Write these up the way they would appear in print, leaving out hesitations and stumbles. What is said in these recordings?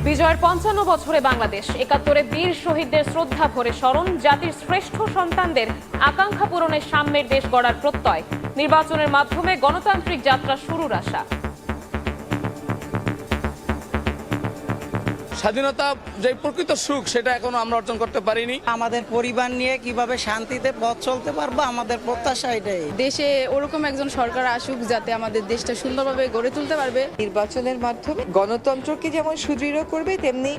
বিজয়ের ৫৫ বছরে বাংলাদেশ, ৭১-এ বীর শহীদদের শ্রদ্ধা ভরে স্মরণ, জাতির শ্রেষ্ঠ সন্তানদের আকাঙ্ক্ষা পূরণের সামনের দেশ গড়ার প্রত্যয়, নির্বাচনের মাধ্যমে গণতান্ত্রিক যাত্রা শুরুর আশা। স্বাধীনতা যে প্রকৃত সুখ সেটা এখনো আমরা অর্জন করতে পারিনি। আমাদের পরিবার নিয়ে কিভাবে শান্তিতে পথ চলতে পারবো, আমাদের প্রত্যাশা এটাই। দেশে ওরকম একজন সরকার আসুক যাতে আমাদের দেশটা সুন্দরভাবে গড়ে তুলতে পারবে। নির্বাচনের মাধ্যমে গণতন্ত্রকে যেমন সুদৃঢ় করবে, তেমনি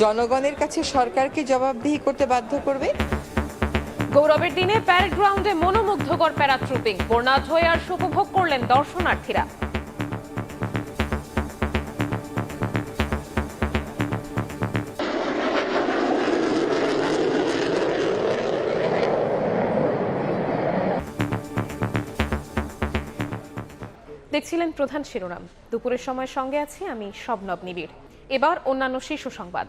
জনগণের কাছে সরকারকে জবাবদিহি করতে বাধ্য করবে। গৌরবের দিনে প্যারেড গ্রাউন্ডে মনোমুগ্ধকর প্যারাট্রুপিং, বর্ণাঢ্য আর উপভোগ করলেন দর্শনার্থীরা। দেখছিলেন প্রধান শিরোনাম। দুপুরের সময় সঙ্গে আছি আমি শবনব নিবিড়। এবার অন্যান্য শীর্ষ সংবাদ।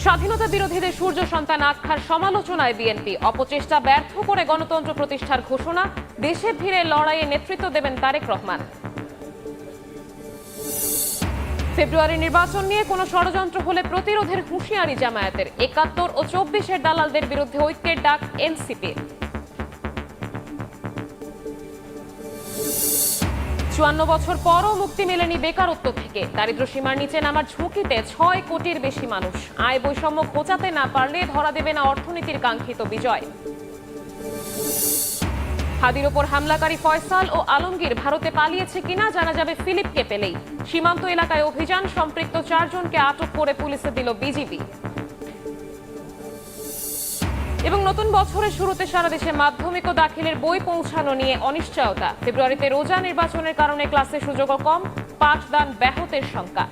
স্বাধীনতা বিরোধীদের সূর্য সন্তান আখ্যার সমালোচনায় বিএনপি, অপচেষ্টা ব্যর্থ করে গণতন্ত্র প্রতিষ্ঠার ঘোষণা, দেশে ফিরে লড়াইয়ে নেতৃত্ব দেবেন তারেক রহমান। ফেব্রুয়ারি নির্বাচন নিয়ে কোনো ষড়যন্ত্র হলে প্রতিরোধের হুঁশিয়ারি জামায়াতের, ৭১ ও ২৪-এর দালালদের বিরুদ্ধে ঐক্যের ডাক এনসিপির। ৫৪ বছর পরও মুক্তি মেলেনি বেকারত্ব থেকে, দারিদ্র্য সীমার নিচে নামার ঝুঁকিতে ৬ কোটির বেশি মানুষ। আয় বৈষম্য ঘোচাতে না পারলে ধরা দেবে না অর্থনীতির কাঙ্ক্ষিত বিজয়। হাদির ওপর হামলাকারী ফয়সাল ও আলমগীর ভারতে পালিয়েছে কিনা জানা যাবে ফিলিপকে পেলেই। সীমান্ত এলাকায় অভিযান, সম্পৃক্ত ৪ জনকে আটক করে পুলিশে দিল বিজিবি। এবং নতুন বছরের শুরুতে সারা দেশে মাধ্যমিক ও দাখিলের বই পৌঁছানো নিয়ে অনিশ্চয়তা। ফেব্রুয়ারিতে রোজা নির্বাচনের কারণে ক্লাসের সুযোগও কম, পাঠদান ব্যাহতের শঙ্কা।